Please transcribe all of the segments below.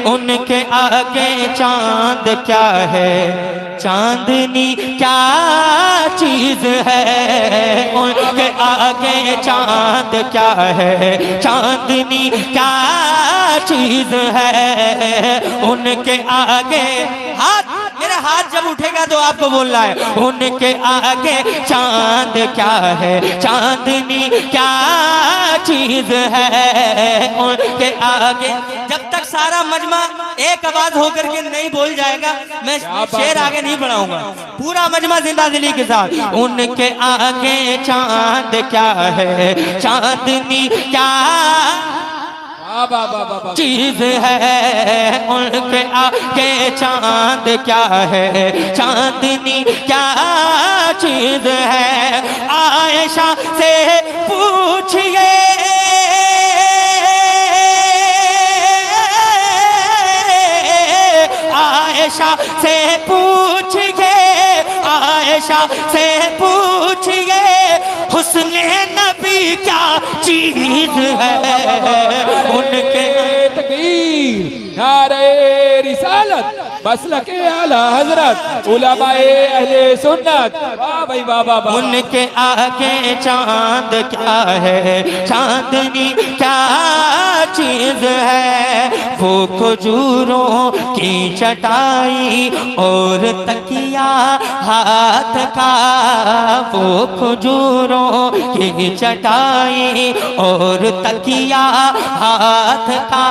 उनके आगे चांद क्या है, चांदनी क्या चीज है। उनके आगे चांद क्या है, चांदनी क्या चीज है। उनके आगे हाथ, मेरा हाथ जब उठेगा तो आपको बोलना है। उनके आगे चांद क्या है, चांदनी क्या चीज है। उनके आगे, जब तक सारा मजमा एक आवाज होकर के नहीं बोल जाएगा मैं शेर आगे नहीं बढ़ाऊंगा। पूरा मजमा जिंदा दिली के साथ। उनके आगे चांद क्या है, चांदनी क्या चीज है। उनके आगे चांद क्या है, चांदनी क्या चीज है। आयशा से पूछिए, आयशा से पूछिए, आयशा से पूछिए, हुस्ने नबी क्या चीज है। उनके तकबीर, नारे रिसालत, मसलके आला हजरत, उलमाए अहले सुन्नत। वाह भाई वाह वाह वाह। उनके आगे चांद क्या है, चांदनी क्या चीज है। वो खजूरों की चटाई और तकिया हाथ का, वो खजूरों की चटाई और तकिया हाथ का।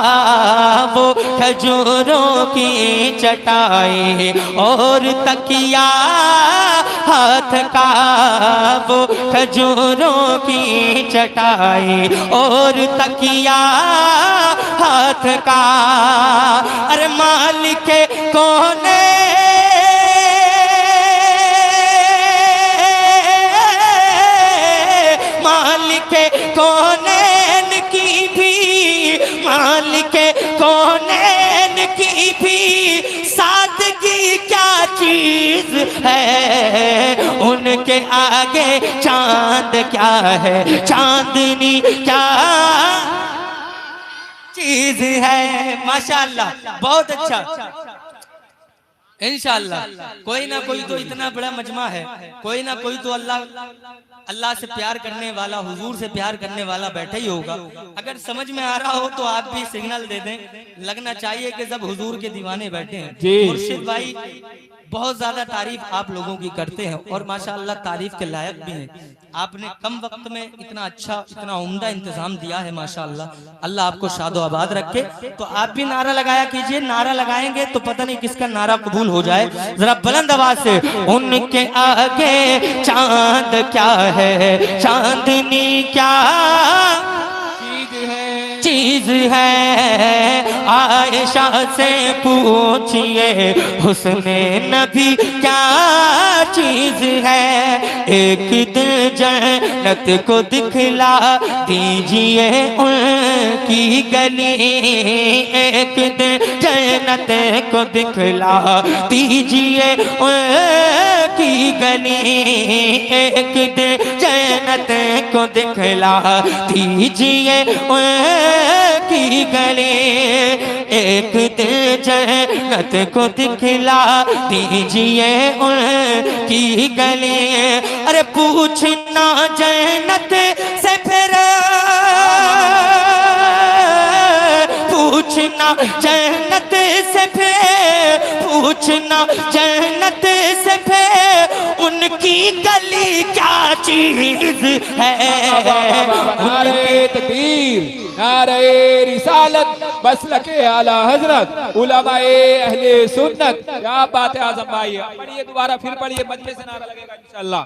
वो खजूरों की चटाई और तकिया हाथ का। वो खजूरों की चटाई और तकिया हाथ का। अरे मालिक कौन मालिक कौनैन की भी, मालिक कौनैन की भी सादगी क्या चीज है। उनके आगे चांद क्या है, चांदनी क्या चीज है। माशाअल्लाह, बहुत अच्छा। इंशाअल्लाह कोई ना कोई तो इतना बड़ा मजमा है, कोई ना कोई तो अल्लाह से प्यार करने वाला, हुजूर से प्यार करने वाला बैठा ही होगा। अगर समझ में आ रहा हो तो आप भी सिग्नल दे दें। लगना चाहिए कि सब हुजूर के दीवाने बैठे हैं। मुर्शिद भाई बहुत ज्यादा तारीफ आप लोगों की करते हैं और माशाअल्लाह तारीफ के लायक भी हैं। आपने कम वक्त में इतना अच्छा, इतना उम्दा इंतजाम दिया है माशाअल्लाह। अल्लाह आपको शादो आबाद रखे। तो आप भी नारा लगाया कीजिए, नारा लगाएंगे तो पता नहीं किसका नारा कबूल हो जाए। जरा बुलंद आवाज से, उनके आगे चांद क्या है, चांदनी क्या चीज है। आयशा से पूछिए, हुस्ने नबी क्या चीज है। एक दिन जन्नत को दिखला दीजिए उनकी गली, एक दिन जन्नत को दिखला दीजिए उनकी गली, एक दिन जन्नत को दिखला दीजिए की गली, एक दिन जन्नत को दिखला दीजिए उनकी गली। अरे पूछना जन्नत से फिर, पूछना जन्नत से फिर, पूछना जन्नत से फिर, उनकी गली क्या चीज है। नारे तकबीर, नारे रिसालत, मसलके आला हजरत, उलमाए अहले सुन्नत। क्या बात है आजम भाई। पढ़िए दोबारा, फिर पढ़िए, मजमे से नारा लगेगा इंशाअल्लाह।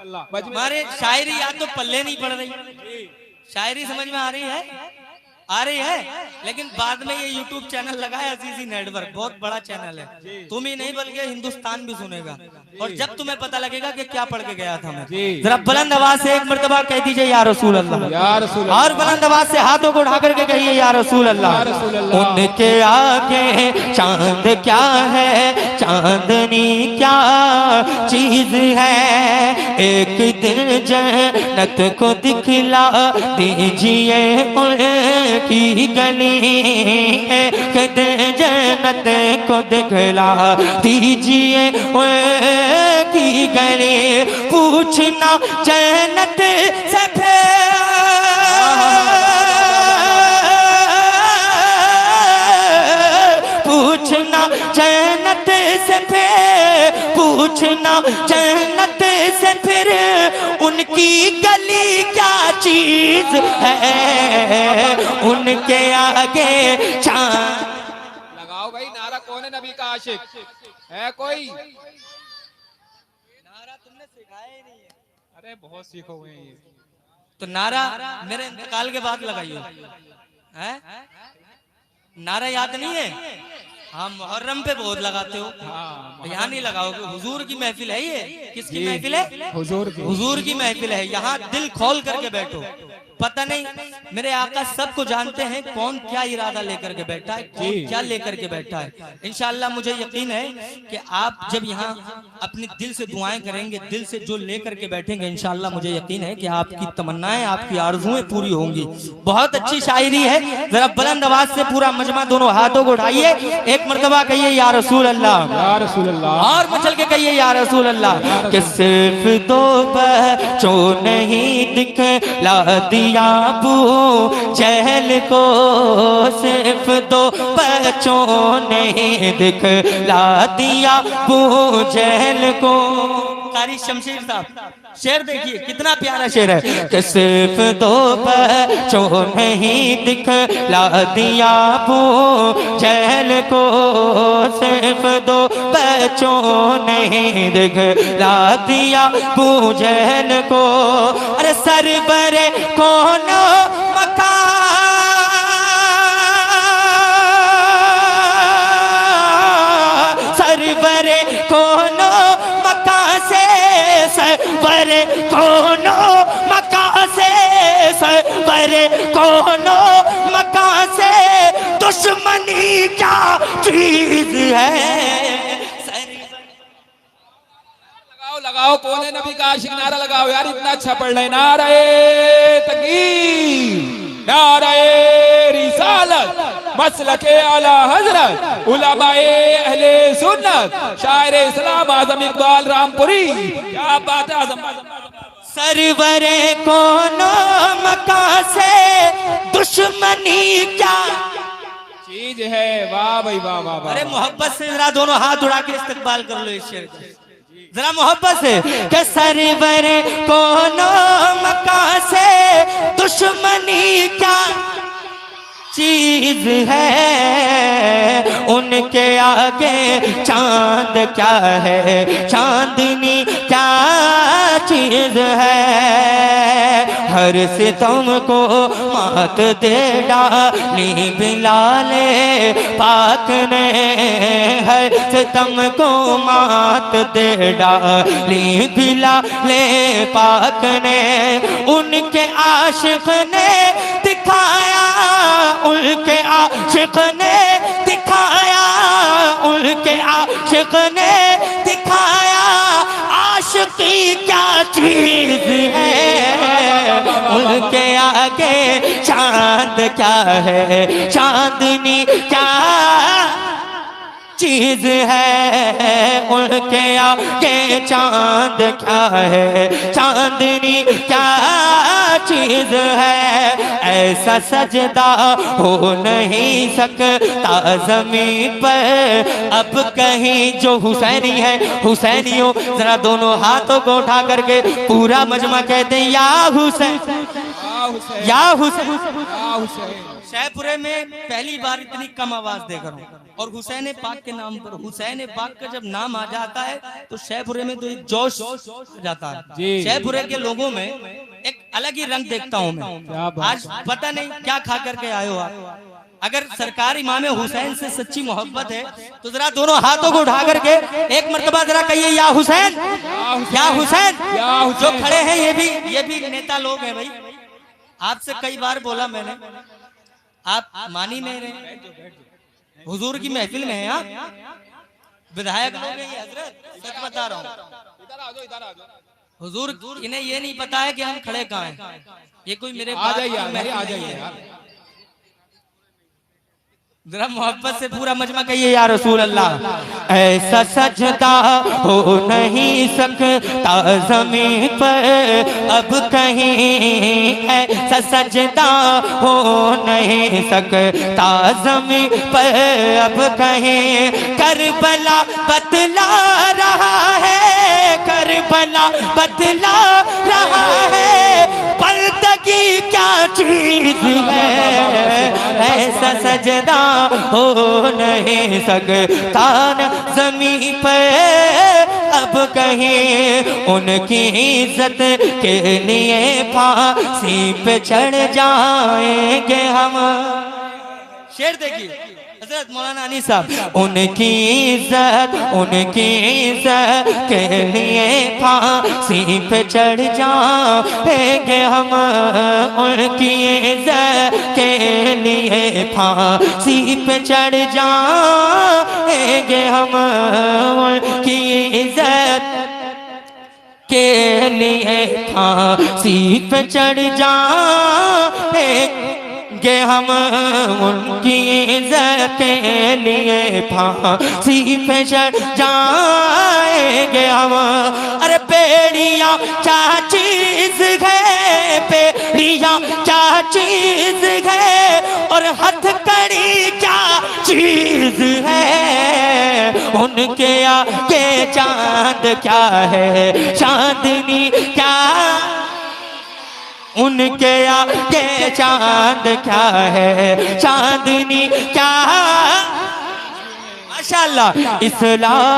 हमारे शायरी याद तो पल्ले नहीं पड़ रही, शायरी समझ में आ रही है, आ रही है। लेकिन बाद में ये YouTube चैनल लगा है अजीजी नेटवर्क, बहुत बड़ा चैनल है। तुम ही नहीं बल्कि हिंदुस्तान भी सुनेगा। और जब तुम्हें पता लगेगा कि क्या पढ़ के गया था मैं, जरा बुलंद आवाज से एक मर्तबा कह दीजिए या रसूल अल्लाह, या रसूल अल्लाह। और बुलंद आवाज से हाथों को उठा करके कहिए या रसूल अल्लाह। उनके आगे चांद क्या है, चांदनी क्या चीज है। एक दिन जन्नत को दिखला दीजिए उनकी गली, एक दिन जन्नत को दिखला दीजिए उनकी गली। पूछना जन्नत से पूछना जन्नत से फिर, पूछना जन्नत से फिर उनकी गली क्या चीज है, उनके आगे चांद। लगाओ भाई नारा, कौन है नबी का आशिक है कोई? नारा तुमने सिखाया ही नहीं है। अरे बहुत सीखो हुए हैं ये तो नारा मेरे इंतकाल के बाद लगाइए हैं? नारा याद नहीं है? हाँ मुहर्रम पे बहुत लगाते हो। हाँ, यहाँ नहीं लगाओगे। हुजूर की महफिल है ये। किसकी महफिल है? हुजूर की महफिल है। यहाँ दिल खोल करके बैठो। पता नहीं मेरे आका सबको जानते हैं कौन क्या इरादा लेकर के बैठा है, कौन क्या लेकर के बैठा है। इंशाअल्लाह मुझे यकीन है कि आप जब यहाँ अपनी दिल से दुआएं करेंगे, दिल से जो लेकर के बैठेंगे, इंशाअल्लाह मुझे यकीन है कि आपकी तमन्नाएं, आपकी आरज़ुएं पूरी होंगी। बहुत अच्छी शायरी है। जरा बुलंद आवाज से पूरा मजमा दोनों हाथों को उठाइए, एक मर्तबा कहिए या रसूल अल्लाह, या रसूल अल्लाह, और मचल के कहिए या रसूल अल्लाह। कि सिर्फ दो बच्चों नहीं दिखला दिया अबू जहल को, सिर्फ दो बच्चों ने दिखला दिया अबू जहल को। कारी शमशेर साहब शेर देखिए कितना प्यारा शेर है कि सिर्फ दो बच्चों ने दिखला दिया अबू जहल को, सिर्फ दो बच्चों ने दिखला दिया अबू जहल को। अरे सरबरे कौन मकान, सरबरे कौन मकान से, सरबरे कौन मकान से, सरबरे कौन मकान से दुश्मनी क्या चीज है। लगाओ कौन है नबी का आशिक, नारा लगाओ यार, इतना अच्छा पढ़ रहे। नारे तकबीर, नारे रिसालत, मसलके आला हजरत, उलमाए अहले सुन्नत, शायर इस्लाम आजम इकबाल रामपुरी। क्या बात है आजम। सरवरे कोनो मकान से दुश्मनी क्या चीज है। वाह भाई वाह वाह वाह। अरे मोहब्बत से जरा दोनों हाथ उड़ा के इस्तकबाल कर लो इस शेर का, जरा मोहब्बत से। कि सरवरे कोनो मकान से दुश्मनी क्या चीज है, उनके आगे चांद क्या है, चांदनी क्या चीज है। हर सितम को मात दे डाली बिलाले पाक ने, हर सितम को मात दे डाली बिलाले पाक ने। उनके आशिक ने दिखाया, उनके आशिक ने दिखाया, उनके आशिक ने दिखाया आशिकी क्या चीज है, उनके आगे चांद क्या है, चांदनी क्या चीज है। उनके आगे चांद क्या है, चांदनी क्या चीज है। ऐसा सजदा हो नहीं सकता जमीन पर अब कहीं जो हुसैनी है। हुसैनियों जरा दोनों हाथों को उठा करके पूरा मजमा कहते हैं या हुसैन, या हुसैन। शहपुरे में पहली बार इतनी कम आवाज देख रहा हूँ, और हुसैन पाक के नाम पर, हुसैन पाक का जब नाम आ जाता है तो शहपुरे में तो एक जोश आ जाता है। शहपुरे के लोगों में एक अलग ही रंग देखता हूँ मैं। आज पता नहीं क्या खा करके आए हो आप। अगर सरकार इमाम हुसैन से सच्ची मोहब्बत है तो जरा दोनों हाथों को उठा करके एक मर्तबा जरा कहिए या हुसैन, या हुसैन। जो खड़े हैं ये भी नेता लोग हैं भाई। आपसे कई बार बोला मैंने, आप मान ही नहीं रहे। हुजूर की महफिल में है आप, विधायक लोग हैं ये हजरत, सच बता रहा हूँ। हुजूर इन्हें ये नहीं पता है कि हम खड़े कहाँ हैं। ये कोई मेरे आ जाइए आ जाइए यार। जरा मोहब्बत से पूरा मजमा कहिए या रसूल अल्लाह। ऐसा सजदा हो नहीं सकता ज़मीन पर अब कहीं, ऐसा सजदा हो नहीं सकता ज़मीन पर अब कहीं। करबला बतला रहा है, करबला बतला रहा है, बंदगी क्या चीज है। ऐसा सजदा हो नहीं सकता न ज़मीन पर अब कहीं। उनकी इज्जत के लिए फांसी पे चढ़ जाएंगे हम। शेर देखिए हज़रत मौलाना अली साहब। उनकी इज्जत के लिए फांसी पे चढ़ जाएंगे हम। उनकी इज्जत के लिए फांसी पे चढ़ जाएंगे हम। उनकी इज्जत के लिए फांसी पे चढ़ जाएंगे हम। उनकी इज्जत के लिए फांसी पे चढ़ जाएंगे हम। अरे बेड़ियाँ क्या चीज है, बेड़ियाँ क्या चीज है, और हथकड़ी क्या चीज है। उनके आगे चांद क्या है, चांदनी क्या, उनके आगे चांद क्या है, चांदनी क्या। माशाअल्लाह इस्लाम